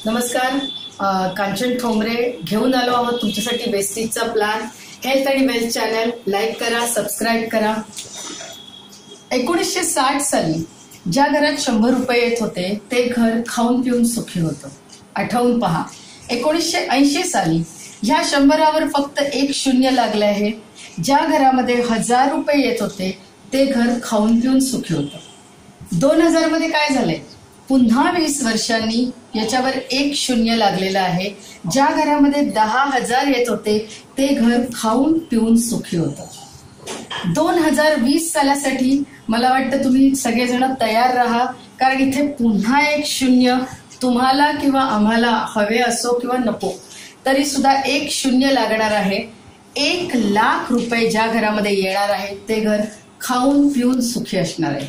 नमस्कार, कांचन ठोंबरे घेऊन आलो आहोत तुमच्यासाठी वेस्टीजचा प्लॅन. हेल्थ आणि वेल्थ चॅनल लाईक करा, सबस्क्राईब करा. 1960 साली ज्या घरात 100 रुपये येत होते ते घर खाऊन पिऊन सुखी होतं. आठवून पहा, 1980 साली ह्या 100वर फक्त एक शून्य लागले आहे. ज्या घरामध्ये 1000 रुपये येत होते ते घर खाऊन पिऊन सुखी होतं. 2000 मध्ये काय झालंय? पुन्हा 20 वर्षांनी याच्यावर एक शून्य लागलेलं आहे. ज्या घरामध्ये 10,000 येत होते ते घर खाऊन पिऊन सुखी होतं. 2020 सालासाठी मला वाटतं तुम्ही सगळेजण तयार राहा, कारण इथे पुन्हा एक शून्य तुम्हाला किंवा आम्हाला हवे असो किंवा नको तरी सुद्धा एक शून्य लागणार आहे. 1,00,000 रुपये ज्या घरामध्ये येणार आहे ते घर खाऊन पिऊन सुखी असणार आहे.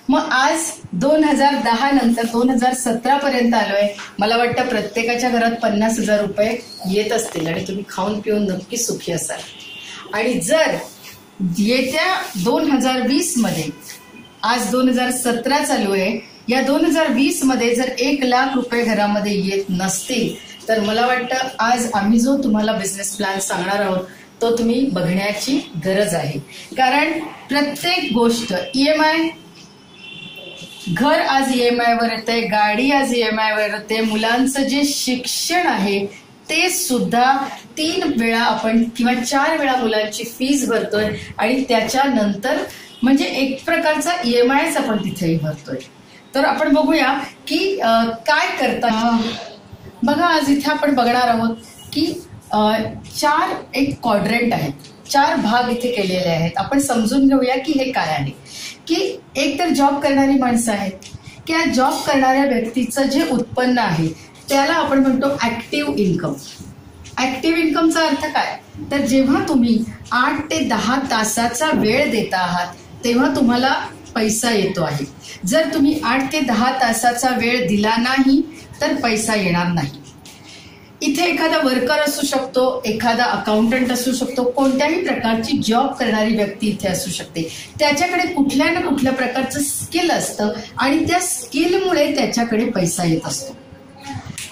मग आज 2010 नंतर 2017 पर्यंत आलोय. मला वाटतं प्रत्येकाच्या घरात 50,000 रुपये येत असतील आणि तुम्ही खाऊन पिऊन नक्की सुखी असाल. आणि जर येत्या 2020 मध्ये, आज 2017 चालू आहे, या 2020 मध्ये जर 1,00,000 रुपये घरामध्ये येत नसतील तर मला वाटतं आज आम्ही जो तुम्हाला बिझनेस प्लॅन सांगणार आहोत तो तुम्ही बघण्याची गरज आहे. कारण प्रत्येक गोष्ट EMI, घर आज EMI वर येते, गाडी आज EMI वर येते, मुलांचं जे शिक्षण आहे ते सुद्धा 3 वेळा आपण किंवा 4 वेळा मुलांची फीस भरतोय आणि त्याच्यानंतर म्हणजे एक प्रकारचा EMIच आपण तिथेही भरतोय. तर आपण बघूया की काय करता. बघा, आज इथे आपण बघणार आहोत की 4 एक क्वाड्रंट आहेत, 4 भाग इथे केलेले आहेत. आपण समजून घेऊया की हे काय आहे. की एक तर जॉब करणारी माणसं आहेत, की या जॉब करणाऱ्या व्यक्तीचं जे उत्पन्न आहे त्याला आपण म्हणतो ऍक्टिव्ह इन्कम. ऍक्टिव्ह इन्कमचा अर्थ काय? तर जेव्हा तुम्ही 8 ते 10 तासाचा वेळ देता आहात तेव्हा तुम्हाला पैसा येतो आहे. जर तुम्ही 8 ते 10 तासाचा वेळ दिला नाही तर पैसा येणार नाही. इथे एखादा वर्कर असू शकतो, एखादा अकाउंटंट असू शकतो, कोणत्याही प्रकारची जॉब करणारी व्यक्ती इथे असू शकते. त्याच्याकडे कुठल्या ना कुठल्या प्रकारचं स्किल असतं आणि त्या स्किलमुळे त्याच्याकडे पैसा येत असतो.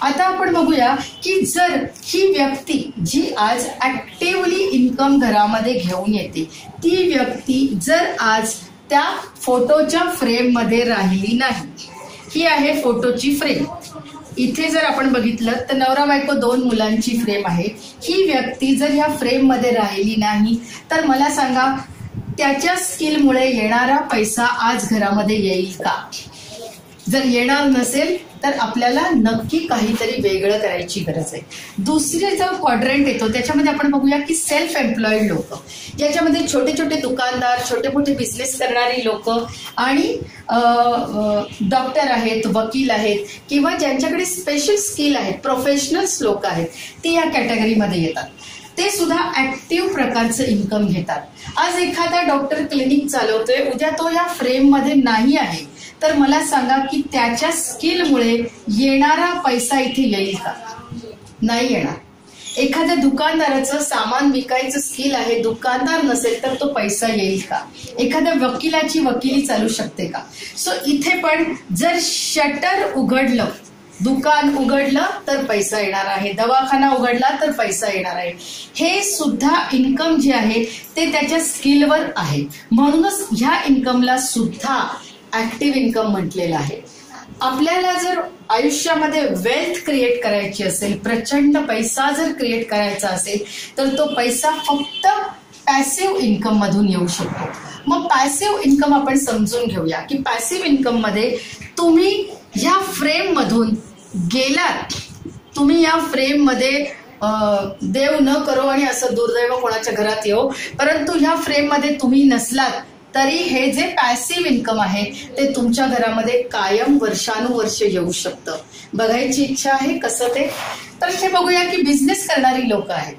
आता आपण बघूया की जर ही व्यक्ती जी आज ऍक्टिव्हली इन्कम घरामध्ये घेऊन येते, ती व्यक्ती जर आज त्या फोटोच्या फ्रेम मध्ये राहिली नाही. ही आहे फोटोची फ्रेम. इथे जर आपण बघितलं तर नवरा बायको 2 मुलांची फ्रेम आहे. ही व्यक्ती जर ह्या फ्रेम मध्ये राहिली नाही तर मला सांगा त्याच्या स्किलमुळे येणारा पैसा आज घरामध्ये येईल का? जर येणार नसेल तर आपल्याला नक्की काहीतरी वेगळं करायची गरज आहे. दुसरे जो क्वाड्रंट येतो त्याच्यामध्ये आपण बघूया की सेल्फ एम्प्लॉईड लोक. याच्यामध्ये छोटे छोटे दुकानदार, छोटे मोठे बिझनेस करणारी लोक आणि डॉक्टर आहेत, वकील आहेत किंवा ज्यांच्याकडे स्पेशल स्किल आहेत, प्रोफेशनल्स लोक आहेत, ते या कॅटेगरीमध्ये येतात. ते सुद्धा ऍक्टिव्ह प्रकारचं इन्कम घेतात. आज एखादा डॉक्टर क्लिनिक चालवतोय, उद्या तो या फ्रेम मध्ये नाही आहे तर मला सांगा की त्याच्या स्किलमुळे येणारा पैसा इथे येईल का? नाही येणार. एखाद्या दुकानदाराचं सामान विकायचं स्किल आहे, दुकानदार नसेल तर तो पैसा येईल का? एखाद्या वकिलाची वकिली चालू शकते का? सो इथे पण जर शटर उघडलं, दुकान उघडलं तर पैसा येणार आहे, दवाखाना उघडला तर पैसा येणार आहे. हे सुद्धा इन्कम जे आहे ते त्याच्या स्किलवर आहे. म्हणूनच ह्या इन्कमला सुद्धा ऍक्टिव्ह इन्कम म्हटलेलं आहे. आपल्याला जर आयुष्यामध्ये वेल्थ क्रिएट करायची असेल, प्रचंड पैसा जर क्रिएट करायचा असेल तर तो पैसा फक्त पॅसिव्ह इन्कम मधून येऊ शकतो. मग पॅसिव्ह इन्कम आपण समजून घेऊया की पॅसिव्ह इन्कम मध्ये तुम्ही ह्या फ्रेम मधून गेलात, तुम्ही या फ्रेम मध्ये देव न करो आणि असं दुर्दैव कोणाच्या घरात येऊ, परंतु ह्या फ्रेम मध्ये तुम्ही नसलात तरी हे जे पॅसिव्ह इन्कम आहे ते तुमच्या घरामध्ये कायम वर्षानुवर्ष येऊ शकतं. बघायची इच्छा आहे कसं ते. तर इथे बघूया की बिझनेस करणारी लोक आहेत.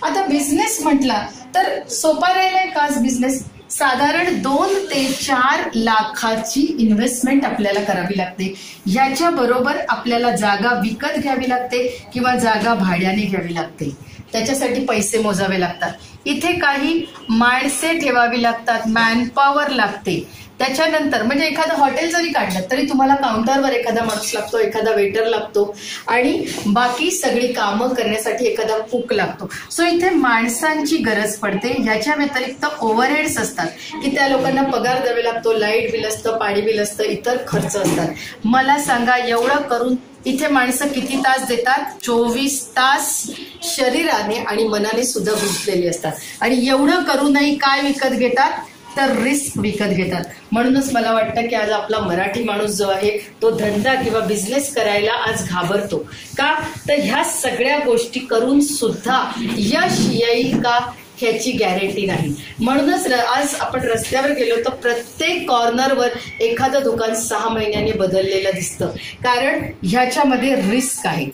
आता बिझनेस म्हटला तर सोपा राहिलाय का बिझनेस? साधारण 2 ते 4 लाखाची इन्व्हेस्टमेंट आपल्याला करावी लागते. याच्या बरोबर आपल्याला जागा विकत घ्यावी लागते किंवा जागा भाड्याने घ्यावी लागते. त्याच्यासाठी पैसे मोजावे लागतात. इथे काही माणसे ठेवावी लागतात, मॅनपॉवर लागते. त्याच्यानंतर म्हणजे एखादं हॉटेल जरी काढलं तरी तुम्हाला काउंटरवर एखादा माणूस लागतो, एखादा वेटर लागतो आणि बाकी सगळी कामं करण्यासाठी एखादा कुक लागतो. सो इथे माणसांची गरज पडते. ह्याच्या व्यतिरिक्त ओव्हरहेड्स असतात की त्या लोकांना पगार द्यावे लागतो, लाईट बिल असतं, पाणी बिल असतं, इतर खर्च असतात. मला सांगा एवढं करून इथे माणसं किती तास देतात? 24 तास शरीराने आणि मनाने सुद्धा गुंतलेली असतात. आणि एवढं करूनही काय विकत घेतात? तर रिस्क विकत घेतात. म्हणूनच मला वाटतं की आज आपला मराठी माणूस जो आहे तो धंदा किंवा बिझनेस करायला आज घाबरतो. का तर ह्या सगळ्या गोष्टी करून सुद्धा यश येईल का ह्याची गॅरंटी नाही. म्हणूनच आज आपण रस्त्यावर गेलो तर प्रत्येक कॉर्नरवर एखादं दुकान 6 महिन्यांनी बदललेलं दिसतं, कारण ह्याच्यामध्ये रिस्क आहे.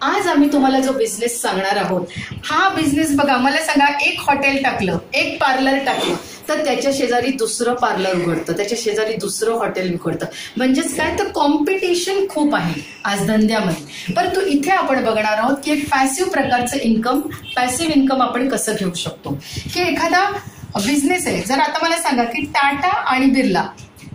आज आम्ही तुम्हाला जो बिझनेस सांगणार आहोत हा बिझनेस बघा, मला सांगा एक हॉटेल टाकलं, एक पार्लर टाकलं तर त्याच्या शेजारी दुसरं पार्लर उघडतं, त्याच्या शेजारी दुसरं हॉटेल उघडतं. म्हणजेच काय तर कॉम्पिटिशन खूप आहे आज धंद्यामध्ये. परंतु इथे आपण बघणार आहोत की एक पॅसिव्ह प्रकारचं इन्कम, पॅसिव्ह इन्कम आपण कसं घेऊ शकतो. की एखादा बिझनेस आहे, जर आता मला सांगा की टाटा आणि बिर्ला,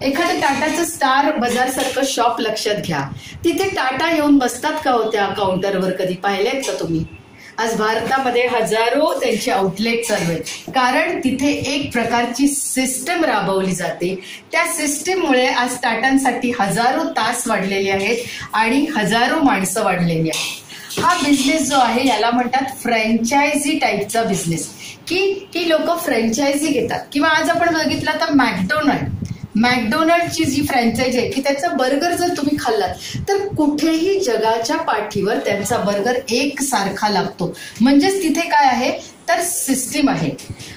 एखादं टाटाचं स्टार बाजार सारखं शॉप लक्षात घ्या. तिथे टाटा येऊन बसतात का होत्या काउंटरवर? कधी पाहिलेत का तुम्ही? आज भारतामध्ये हजारो त्यांचे आउटलेट चालू आहेत, कारण तिथे एक प्रकारची सिस्टम राबवली जाते. त्या सिस्टममुळे आज टाटांसाठी हजारो तास वाढलेले आहेत आणि हजारो माणसं वाढलेली आहेत. हा बिझनेस जो आहे याला म्हणतात फ्रँचायझी टाईपचा बिझनेस, की लोक फ्रँचायझी घेतात. किंवा आज आपण बघितलं तर मॅकडोनल्डची जी फ्रँचायझी आहे की त्याचा बर्गर जर तुम्ही खाल्लात तर कुठेही जगाच्या पाठीवर त्यांचा बर्गर एकसारखा लागतो. म्हणजेच तिथे काय आहे तर सिस्टीम आहे,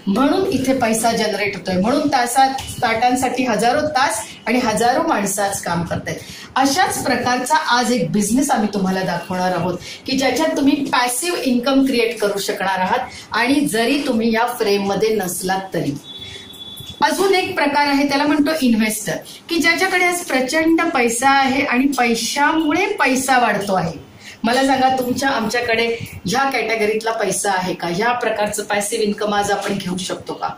म्हणून इथे पैसा जनरेट होतोय. म्हणून टाटांसाठी हजारो तास आणि हजारो माणसं आज काम करतायत. अशाच प्रकारचा आज एक बिझनेस आम्ही तुम्हाला दाखवणार आहोत की ज्याच्यात तुम्ही पॅसिव्ह इन्कम क्रिएट करू शकणार आहात आणि जरी तुम्ही या फ्रेममध्ये नसलात तरी. अजून एक प्रकार आहे त्याला म्हणतो इन्व्हेस्टर, की ज्याच्याकडे आज प्रचंड पैसा आहे आणि पैशामुळे पैसा वाढतो आहे. मला सांगा तुमच्या आमच्याकडे ह्या कॅटेगरीतला पैसा आहे का? ह्या प्रकारचं पॅसिव्ह इन्कम आज आपण घेऊ शकतो का?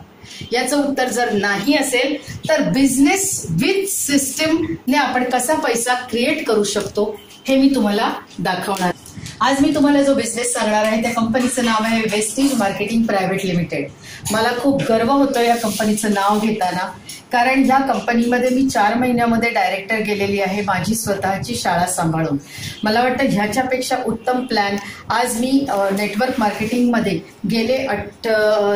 याचं उत्तर जर नाही असेल तर बिझनेस विथ सिस्टमने आपण कसा पैसा क्रिएट करू शकतो हे मी तुम्हाला दाखवणार. आज मी तुम्हाला जो बिझनेस सांगणार आहे त्या कंपनीचं नाव आहे वेस्टेज मार्केटिंग प्रायव्हेट लिमिटेड. मला खूप गर्व होतो या कंपनीचं नाव घेताना, कारण ह्या कंपनीमध्ये मी 4 महिन्यामध्ये डायरेक्टर गेलेली आहे माझी स्वतःची शाळा सांभाळून. मला वाटतं ह्याच्यापेक्षा उत्तम प्लॅन आज मी नेटवर्क मार्केटिंगमध्ये गेले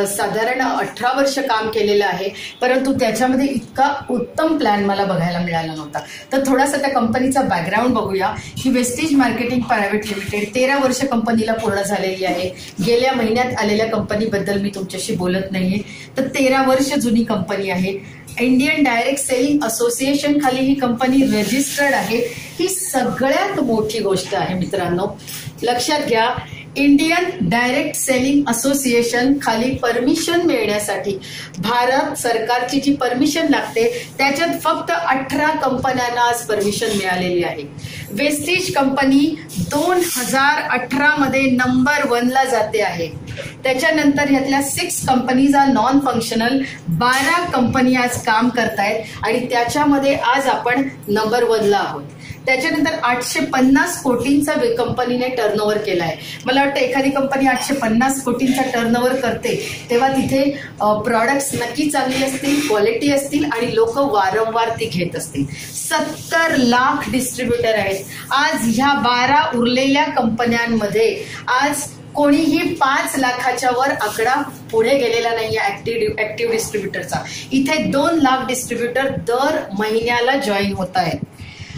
साधारण 18 वर्ष काम केलेलं आहे, परंतु त्याच्यामध्ये इतका उत्तम प्लॅन मला बघायला मिळाला नव्हता. तर थोडासा त्या कंपनीचा बॅकग्राऊंड बघूया की वेस्टेज मार्केटिंग प्रायव्हेट लिमिटेड 13 वर्ष कंपनीला पूर्ण झालेली आहे. गेल्या महिन्यात आलेल्या कंपनीबद्दल मी तुमच्याशी बोलत नाहीये. तर 13 वर्ष जुनी कंपनी आहे. इंडियन डायरेक्ट सेलिंग असोसिएशन खाली ही कंपनी रजिस्टर्ड आहे. ही सगळ्यात मोठी गोष्ट आहे मित्रांनो, लक्षात घ्या. इंडियन डायरेक्ट सेलिंग असोसिएशन खाली परमिशन मिळण्यासाठी भारत सरकारची जी परमिशन लागते त्याच्यात फक्त 18 कंपन्यांना आज परमिशन मिळालेली आहे. वेस्टेज कंपनी 2018 मध्ये नंबर 1 ला जाते आहे. त्याच्यानंतर यातल्या 6 companies are non functional, 12 company आज काम करतायत आणि त्याच्यामध्ये आज आपण नंबर 1 ला आहोत. त्याच्यानंतर 850 कोटींचा कंपनीने टर्नओव्हर केलाय. मला वाटतं एखादी कंपनी 850 कोटींचा टर्नओव्हर करते तेव्हा तिथे प्रॉडक्ट्स नक्की चांगली असतील, क्वालिटी असतील आणि लोक वारंवार ती घेत असतील. 70 लाख डिस्ट्रीब्युटर आहेत. आज ह्या 12 उरलेल्या कंपन्यांमध्ये आज कोणीही 5 लाखाच्या वर आकडा पुढे गेलेला नाहीये ऍक्टिव्ह डिस्ट्रीब्युटरचा. इथे 2 लाख डिस्ट्रीब्युटर दर महिन्याला जॉईन होत आहेत.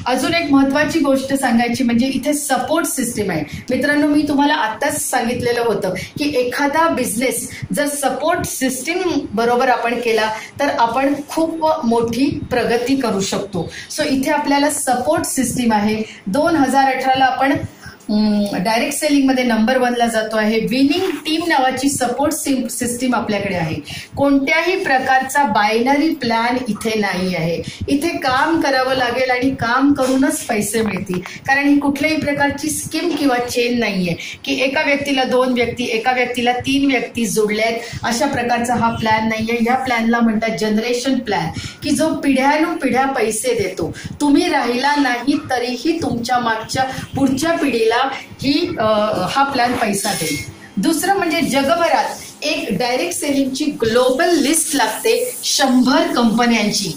अजून एक महत्वाची गोष्ट सांगायची म्हणजे इथे सपोर्ट सिस्टीम आहे. मित्रांनो, मी तुम्हाला आताच सांगितलेलं होतं की एखादा बिझनेस जर सपोर्ट सिस्टीम बरोबर आपण केला तर आपण खूप मोठी प्रगती करू शकतो. सो इथे आपल्याला सपोर्ट सिस्टीम आहे. 2018ला आपण डायरेक्ट सेलिंग मध्ये नंबर 1 ला जातो आहे. विनिंग टीम नावाची सपोर्ट सिस्टीम आपल्याकडे आहे. कोणत्याही प्रकारचा बायनरी प्लॅन इथे नाही आहे. इथे काम करावं लागेल आणि काम करूनच पैसे मिळतील. कारण ही कुठल्याही प्रकारची स्कीम किंवा चेन नाहीये की एका व्यक्तीला 2 व्यक्ती, एका व्यक्तीला 3 व्यक्ती जोडल्यात, अशा प्रकारचा हा प्लॅन नाहीये. या प्लॅनला म्हणतात जनरेशन प्लॅन, की जो पिढ्यानुपिढ्या पैसे देतो. तुम्ही राहिला नाही तरीही तुमच्या मागच्या पुढच्या पिढीला हा प्लॅन पैसा देईल. दुसरं म्हणजे जगभरात एक डायरेक्ट सेलिंगची ग्लोबल लिस्ट लागते 100 कंपन्यांची.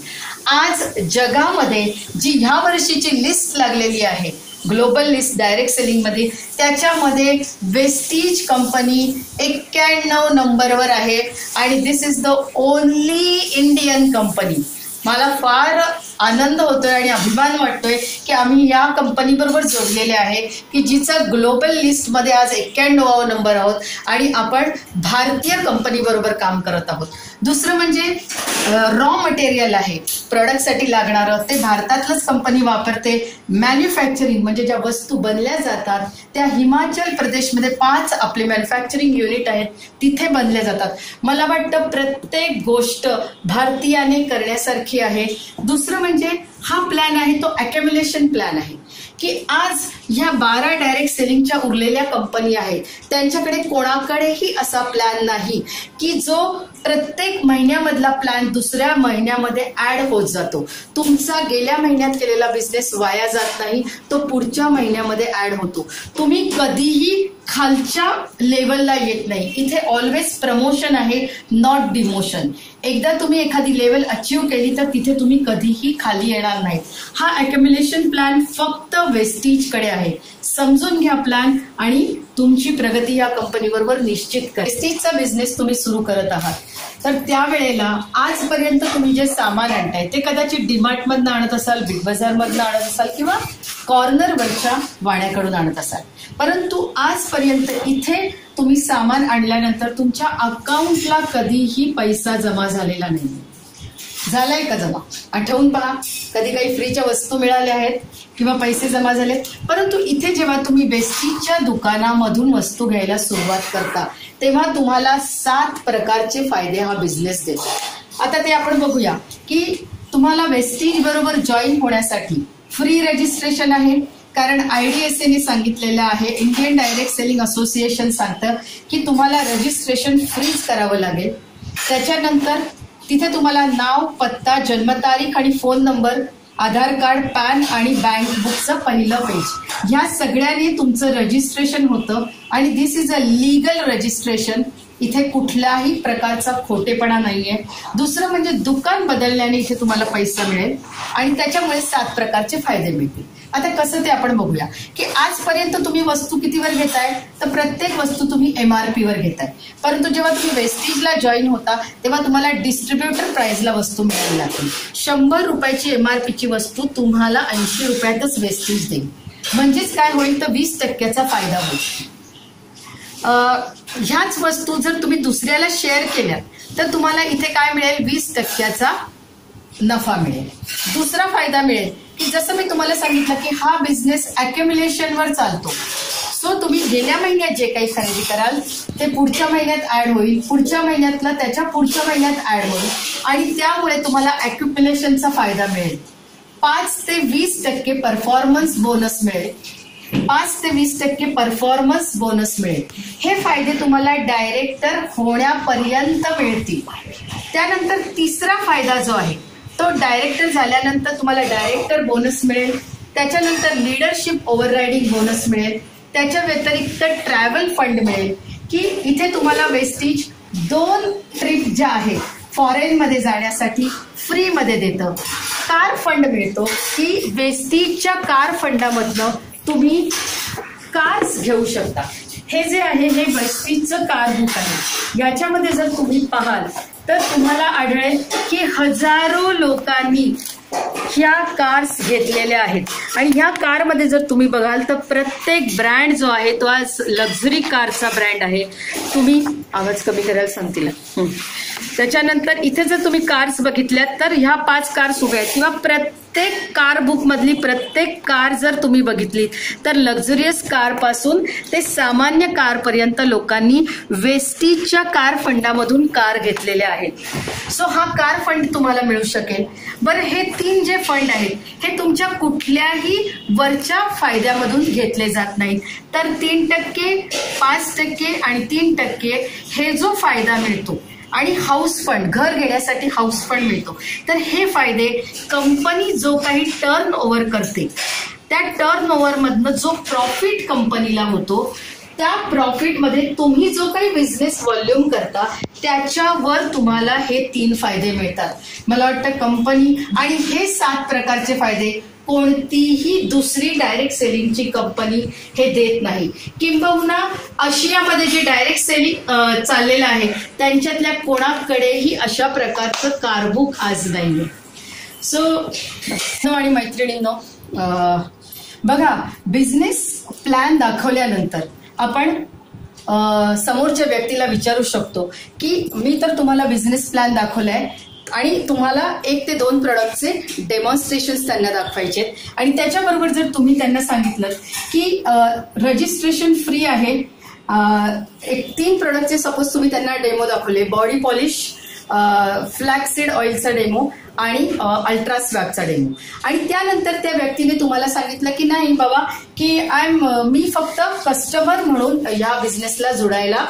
आज जगामध्ये जी ह्या वर्षीची लिस्ट लागलेली आहे ग्लोबल लिस्ट डायरेक्ट सेलिंग मध्ये, त्याच्यामध्ये वेस्टीज कंपनी 91 नंबरवर आहे आणि this is the only Indian company. मला फार आनंद होतोय आणि अभिमान वाटतोय की आम्ही या कंपनी बरोबर जोडलेले आहे की जिचा ग्लोबल लिस्ट मध्ये आज 91वा नंबर आहोत आणि आपण भारतीय कंपनी बरोबर काम करत आहोत. दुसरं म्हणजे रॉ मटेरियल आहे प्रोडक्टसाठी लागणारं, ते भारतातलंच कंपनी वापरते. मॅन्युफॅक्चरिंग म्हणजे ज्या वस्तू बनल्या जातात त्या हिमाचल प्रदेशमध्ये 5 आपले मॅन्युफॅक्चरिंग युनिट आहेत, तिथे बनल्या जातात. मला वाटतं प्रत्येक गोष्ट भारतीयाने करण्यासारखी आहे. दुसरं म्हणजे हा प्लॅन आहे तो अॅक्युम्युलेशन प्लॅन आहे की आज ह्या 12 डायरेक्ट सेलिंगच्या उरलेल्या कंपनी आहेत त्यांच्याकडे कोणाकडेही असा प्लॅन नाही की जो प्रत्येक महिन्यामधला प्लॅन दुसऱ्या महिन्यामध्ये ऍड होत जातो. तुमचा गेल्या महिन्यात केलेला बिझनेस वाया जात नाही, तो पुढच्या महिन्यामध्ये ऍड होतो. तुम्ही कधीही खालच्या लेवलला येत नाही. इथे ऑलवेज प्रमोशन आहे, नॉट डिमोशन. एकदा तुम्ही एखादी लेवल अचीव्ह केली तर तिथे तुम्ही कधीही खाली येणार नाही. हा अॅक्युम्युलेशन प्लॅन फक्त वेस्टीज कडे आहे. समजून घ्या प्लॅन आणि तुमची प्रगती या कंपनी बरोबर निश्चित करा. वेस्टीजचा बिझनेस तुम्ही सुरू करत आहात तर त्यावेळेला आजपर्यंत तुम्ही जे सामान आणताय ते कदाचित डीमार्ट मधनं आणत असाल, बिग बाजार मधनं आणत असाल किंवा कॉर्नरवरच्या वाण्याकडून आणत असाल. परंतु आजपर्यंत इथे तुम्ही सामान आणल्यानंतर तुमच्या अकाउंटला कधीही पैसा जमा झालेला नाही. झालाय का जमा? आठवून पहा. कधी काही फ्रीच्या वस्तू मिळाल्या आहेत किंवा पैसे जमा झाले. परंतु इथे जेव्हा तुम्ही वेस्टीजच्या दुकानामधून वस्तू घ्यायला सुरुवात करता तेव्हा तुम्हाला 7 प्रकारचे फायदे हा बिझनेस देतो. आता ते आपण बघूया की तुम्हाला वेस्टीज बरोबर जॉईन होण्यासाठी फ्री रजिस्ट्रेशन आहे. कारण IDSA ने सांगितलेलं आहे, इंडियन डायरेक्ट सेलिंग असोसिएशन सांगतं की तुम्हाला रजिस्ट्रेशन फ्रीच करावं लागेल. त्याच्यानंतर तिथे तुम्हाला नाव, पत्ता, जन्मतारीख आणि फोन नंबर, आधार कार्ड, पॅन आणि बँक बुकचं पहिलं पेज, ह्या सगळ्यांनी तुमचं रजिस्ट्रेशन होतं आणि this is a legal registration. इथे कुठल्याही प्रकारचा खोटेपणा नाहीये. दुसरं म्हणजे दुकान बदलल्याने इथे तुम्हाला पैसा मिळेल आणि त्याच्यामुळे 7 प्रकारचे फायदे मिळतील. आता कसं ते आपण बघूया की आजपर्यंत तुम्ही वस्तू कितीवर घेताय तर प्रत्येक वस्तू तुम्ही MRP वर घेताय. परंतु जेव्हा तुम्ही वेस्टीजला जॉईन होता तेव्हा तुम्हाला डिस्ट्रीब्युटर प्राइसला वस्तू मिळावी लागते. 100 रुपयाची MRPची वस्तू तुम्हाला 80 रुपयातच वेस्टीज देईल. म्हणजेच काय होईल तर 20% फायदा होईल. ह्याच वस्तू जर तुम्ही दुसऱ्याला शेअर केल्या तर तुम्हाला इथे काय मिळेल? 20% नफा मिळेल. दुसरा फायदा मिळेल की जसं मी तुम्हाला सांगितलं की हा बिझनेस अॅक्युम्युलेशनवर चालतो. सो तुम्ही गेल्या महिन्यात जे काही खरेदी कराल ते पुढच्या महिन्यात ऍड होईल, पुढच्या महिन्यातला त्याच्या पुढच्या महिन्यात ऍड होईल आणि त्यामुळे तुम्हाला अॅक्युम्युलेशनचा फायदा मिळेल. 5 ते 20% परफॉर्मन्स बोनस मिळेल. 5 ते 20% परफॉर्मन्स बोनस मिळेल. हे फायदे तुम्हाला डायरेक्टर होण्यापर्यंत मिळतील. त्यानंतर तिसरा फायदा जो आहे तो डायरेक्टर झाल्यानंतर तुम्हाला डायरेक्टर बोनस मिळेल. त्याच्यानंतर लीडरशिप ओव्हररायडिंग बोनस मिळेल. त्याच्या व्यतिरिक्त ट्रॅव्हल फंड मिळेल की इथे तुम्हाला वेस्टीज 2 ट्रिप ज्या आहेत फॉरेनमध्ये जाण्यासाठी फ्रीमध्ये देतं. कार फंड मिळतो की वेस्टीजच्या कार फंडामधनं तुम्ही कार्स घेऊ शकता. हे जे आहे हे वेस्टीजचं कार बुक आहे. याच्यामध्ये जर तुम्ही पाहाल तर तुम्हाला आढळेल की हजारो लोकांनी ह्या कार्स घेतलेल्या आहेत आणि ह्या कारमध्ये जर तुम्ही बघाल तर प्रत्येक ब्रँड जो आहे तो आज लक्झरी कारचा ब्रँड आहे. तुम्ही आवाज कमी करायला सांगतील. त्याच्यानंतर इथे जर तुम्ही कार्स बघितल्यात तर ह्या 5 कार्स उभ्या आहेत किंवा प्रत्येक कार बुक मधली प्रत्येक कार जर तुम्ही बघितली तर लक्झरियस कार पासून ते सामान्य कार पर्यंत लोकांनी वेस्टीजच्या कार फंडामधून कार घेतलेल्या आहेत. सो हा कार फंड तुम्हाला मिळू शकेल. बरं, हे 3 जे फंड आहेत हे तुमच्या कुठल्याही वरच्या फायद्यामधून घेतले जात नाहीत, तर 3%, 5% आणि 3% हे जो फायदा मिळतो आणि हाऊस फंड, घर घेण्यासाठी हाऊस फंड मिळतो, तर हे फायदे कंपनी जो काही टर्न ओव्हर करते त्या टर्न ओव्हर मधनं जो प्रॉफिट कंपनीला होतो त्या प्रॉफिटमध्ये तुम्ही जो काही बिझनेस व्हॉल्यूम करता त्याच्यावर तुम्हाला हे 3 फायदे मिळतात. मला वाटतं कंपनी आणि हे 7 प्रकारचे फायदे कोणतीही दुसरी डायरेक्ट सेलिंगची कंपनी हे देत नाही. किंबहुना आशियामध्ये जे डायरेक्ट सेलिंग चाललेलं आहे त्यांच्यातल्या कोणाकडेही अशा प्रकारचं कारबुक आज नाहीये. सो आणि मैत्रिणींनो, बघा, बिझनेस प्लॅन दाखवल्यानंतर आपण समोरच्या व्यक्तीला विचारू शकतो की मी तर तुम्हाला बिझनेस प्लॅन दाखवलाय आणि तुम्हाला 1 ते 2 प्रोडक्टचे डेमॉन्स्ट्रेशन त्यांना दाखवायचे आणि त्याच्याबरोबर जर तुम्ही त्यांना सांगितलं की रजिस्ट्रेशन फ्री आहे, 3 प्रोडक्टचे सपोज तुम्ही त्यांना डेमो दाखवले, बॉडी पॉलिश, फ्लॅक्सीड ऑइलचा डेमो आणि अल्ट्रा स्वॅबचा डेमो, आणि त्यानंतर त्या व्यक्तीने तुम्हाला सांगितलं की नाही बाबा की मी फक्त कस्टमर म्हणून या बिझनेसला जोडायला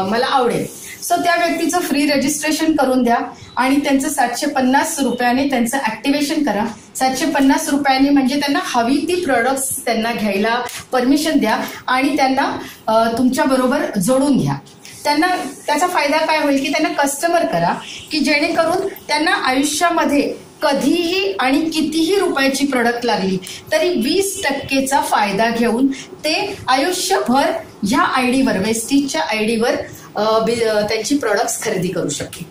मला आवडेल. सो त्या व्यक्तीचं फ्री रजिस्ट्रेशन करून द्या आणि त्यांचं 750 रुपयाने त्यांचं ऍक्टिव्हेशन करा. 750 रुपयांनी म्हणजे त्यांना हवी ती प्रोडक्ट्स त्यांना घ्यायला परमिशन द्या आणि त्यांना तुमच्या बरोबर जोडून घ्या. त्यांना त्याचा फायदा काय होईल की त्यांना कस्टमर करा की जेणेकरून त्यांना आयुष्यामध्ये कधीही आणि कितीही रुपयाची प्रोडक्ट लागली तरी 20%चा फायदा घेऊन ते आयुष्यभर ह्या आयडीवर, वेस्टीजच्या आयडीवर त्यांची प्रोडक्ट्स खरेदी करू शकतील.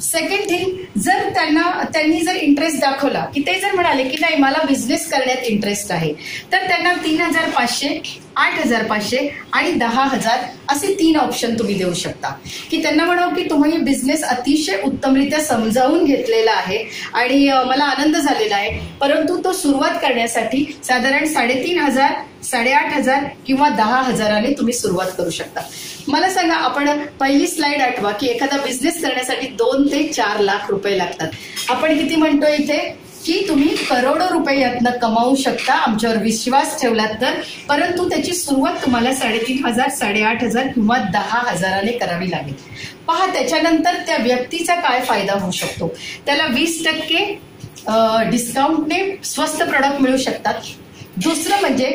सेकंड थिंग, जर त्यांनी जर इंटरेस्ट दाखवला की ते जर म्हणाले की नाही मला बिझनेस करण्यात इंटरेस्ट आहे, तर त्यांना 3,500, 8,500 आणि 10,000 असे 3 ऑप्शन तुम्ही देऊ शकता की त्यांना म्हणावं की तुम्ही बिझनेस अतिशय उत्तमरित्या समजावून घेतलेला आहे आणि मला आनंद झालेला आहे, परंतु तो सुरुवात करण्यासाठी साधारण 3,500, 8,500 किंवा 10,000 तुम्ही सुरुवात करू शकता. मला सांगा, आपण पहिली स्लाइड आठवा की एखादा बिझनेस करण्यासाठी 2 ते 4 लाख रुपये लागतात. आपण किती म्हणतो इथे की तुम्ही करोडो रुपये यातनं कमावू शकता आमच्यावर विश्वास ठेवलात तर, परंतु त्याची सुरुवात तुम्हाला 3,500, 8,500 किंवा 10,000 करावी लागेल. पहा, त्याच्यानंतर त्या व्यक्तीचा काय फायदा होऊ शकतो. त्याला 20% डिस्काउंटने स्वस्त प्रोडक्ट मिळू शकतात. दुसरं म्हणजे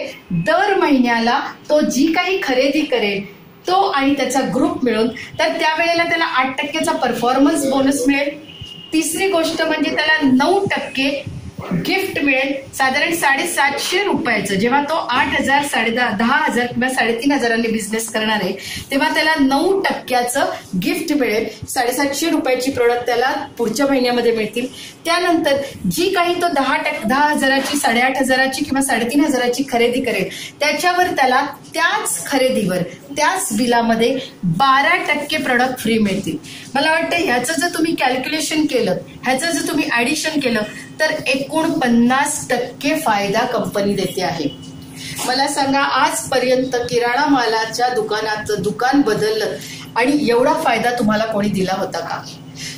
दर महिन्याला तो जी काही खरेदी करेल तो आणि त्याचा ग्रुप मिळून तर त्यावेळेला त्याला 8%चा परफॉर्मन्स बोनस मिळेल. तिसरी गोष्ट म्हणजे त्याला 9% गिफ्ट मिळेल. साधारण 750 रुपयाचं जेव्हा तो 8,000, 10,000 किंवा 3,500 बिझनेस करणार आहे तेव्हा त्याला 9%चं गिफ्ट मिळेल. 750 रुपयाची प्रोडक्ट त्याला पुढच्या महिन्यामध्ये मिळतील. त्यानंतर जी काही तो 10,000ची, 8,500ची किंवा 3,500ची खरेदी करेल त्याच्यावर त्याला त्याच खरेदीवर, त्याच बिलामध्ये 12% प्रोडक्ट फ्री मिळतील. मला वाटतं ह्याचं जर तुम्ही कॅल्क्युलेशन केलं, ह्याचं जर तुम्ही ऍडिशन केलं तर 49% फायदा कंपनी देते आहे. मला सांगा, आजपर्यंत किराणा मालाच्या दुकानाचं दुकान बदललं आणि एवढा फायदा तुम्हाला कोणी दिला होता का?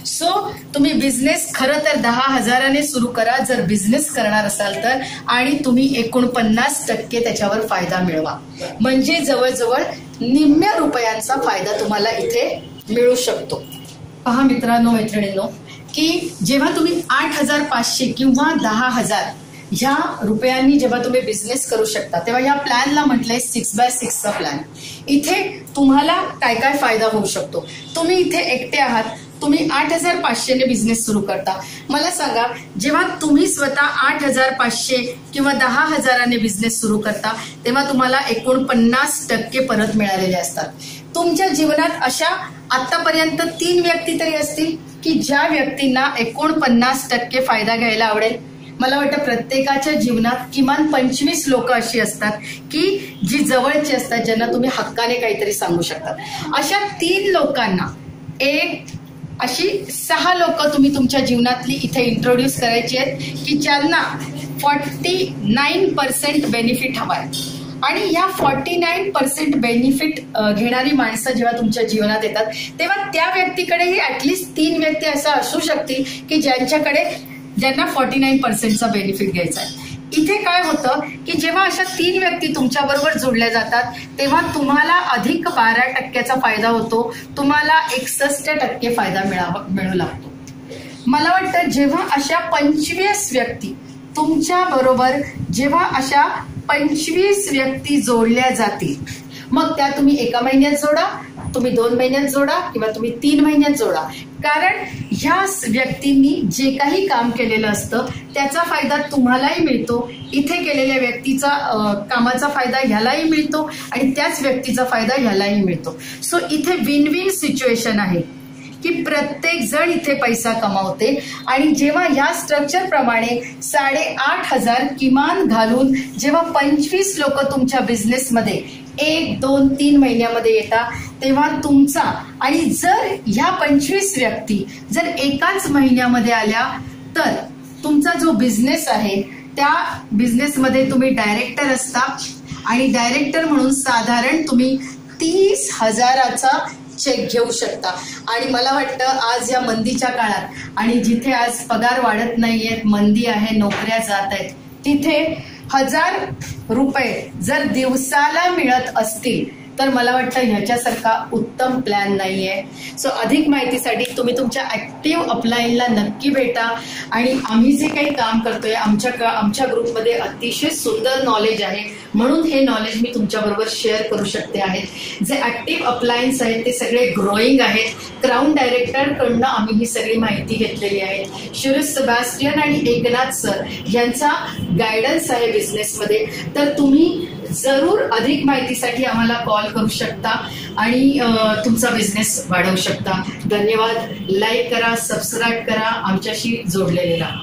सो तुम्ही बिझनेस खरं तर 10,000ने सुरू करा जर बिझनेस करणार असाल तर, आणि तुम्ही 49% त्याच्यावर फायदा मिळवा, म्हणजे जवळजवळ निम्म्या रुपयांचा फायदा तुम्हाला इथे मिळू शकतो. पहा मित्रांनो, मैत्रिणींनो, की जेव्हा तुम्ही 8,500 किंवा 10,000 ह्या रुपयांनी जेव्हा तुम्ही बिझनेस करू शकता तेव्हा या प्लॅनला म्हटलंय 6x6चा प्लॅन. इथे तुम्हाला काय काय फायदा होऊ शकतो. तुम्ही इथे एकटे आहात, तुम्ही 8,500ने बिझनेस सुरू करता. मला सांगा, जेव्हा तुम्ही स्वतः 8,500 किंवा 10,000ने बिझनेस सुरू करता तेव्हा तुम्हाला 49% परत मिळालेले असतात. तुमच्या जीवनात अशा आतापर्यंत 3 व्यक्ती तरी असतील की ज्या व्यक्तींना 49% फायदा घ्यायला आवडेल. मला वाटतं प्रत्येकाच्या जीवनात किमान 25 लोक अशी असतात की जी जवळची असतात, ज्यांना तुम्ही हक्काने काहीतरी सांगू शकतात. अशा 3 लोकांना 1, अशी 6 लोक तुम्ही तुमच्या जीवनातली इथे इंट्रोड्यूस करायची आहेत की ज्यांना 49% बेनिफिट हवाय. आणि ह्या 49% बेनिफिट घेणारी माणसं जेव्हा तुमच्या जीवनात येतात तेव्हा त्या व्यक्तीकडेही ऍटलिस्ट 3 व्यक्ती असं असू शकतील की ज्यांना 49%चा बेनिफिट घ्यायचा आहे. इथे काय होतं की जेव्हा अशा 3 व्यक्ती तुमच्याबरोबर जोडल्या जातात तेव्हा तुम्हाला अधिक 12% फायदा होतो, तुम्हाला 61% फायदा मिळू लागतो. मला वाटतं जेव्हा अशा 25 व्यक्ती तुमच्या बरोबर जेव्हा अशा 25 व्यक्ती जोडल्या जातील, मग त्या तुम्ही 1 महिन्यात जोडा, तुम्ही 2 महिन्यात जोडा किंवा तुम्ही 3 महिन्यात जोडा. कारण ह्या व्यक्तींनी जे काही काम केलेलं असतं त्याचा फायदा तुम्हालाही मिळतो, इथे केलेल्या व्यक्तीचा कामाचा फायदा ह्यालाही मिळतो आणि त्याच व्यक्तीचा फायदा ह्यालाही मिळतो. सो इथे विन विन सिच्युएशन आहे की प्रत्येक जण इथे पैसा कमावते. आणि जेव्हा ह्या स्ट्रक्चर प्रमाणे 8,500 किमान घालून जेव्हा 25 लोक तुमच्या बिझनेसमध्ये 1, 2, 3 महिन्यामध्ये येतात तेव्हा तुमचा, आणि जर ह्या 25 व्यक्ती जर एकाच महिन्यामध्ये आल्या तर तुमचा जो बिझनेस आहे त्या बिझनेसमध्ये तुम्ही डायरेक्टर असता आणि डायरेक्टर म्हणून साधारण तुम्ही 30,000चा चेक घेऊ शकता. आणि मला वाटतं आज या मंदीच्या काळात आणि जिथे आज पगार वाढत नाहीयेत, मंदी आहे, नोकऱ्या जात आहेत, तिथे 1,000 रुपये जर दिवसाला मिळत असतील तर मला वाटतं ह्याच्यासारखा उत्तम प्लॅन नाहीये. सो अधिक माहितीसाठी तुम्ही तुमच्या ऍक्टिव्ह अपलाईनला नक्की भेटा. आणि आम्ही जे काही काम करतोय आमच्या ग्रुपमध्ये अतिशय सुंदर नॉलेज आहे, म्हणून हे नॉलेज मी तुमच्याबरोबर शेअर करू शकते आहे. जे ऍक्टिव्ह अपलायन्स आहेत ते सगळे ग्रोईंग आहेत. क्राऊन डायरेक्टर कडनं आम्ही ही सगळी माहिती घेतलेली आहे. शिरीष सेबॅस्टियन आणि एकनाथ सर यांचा गायडन्स आहे बिझनेसमध्ये. तर तुम्ही जरूर अधिक माहितीसाठी आम्हाला कॉल करू शकता आणि तुमचा बिझनेस वाढवू शकता. धन्यवाद. लाईक करा, सबस्क्राईब करा, आमच्याशी जोडलेले राहा.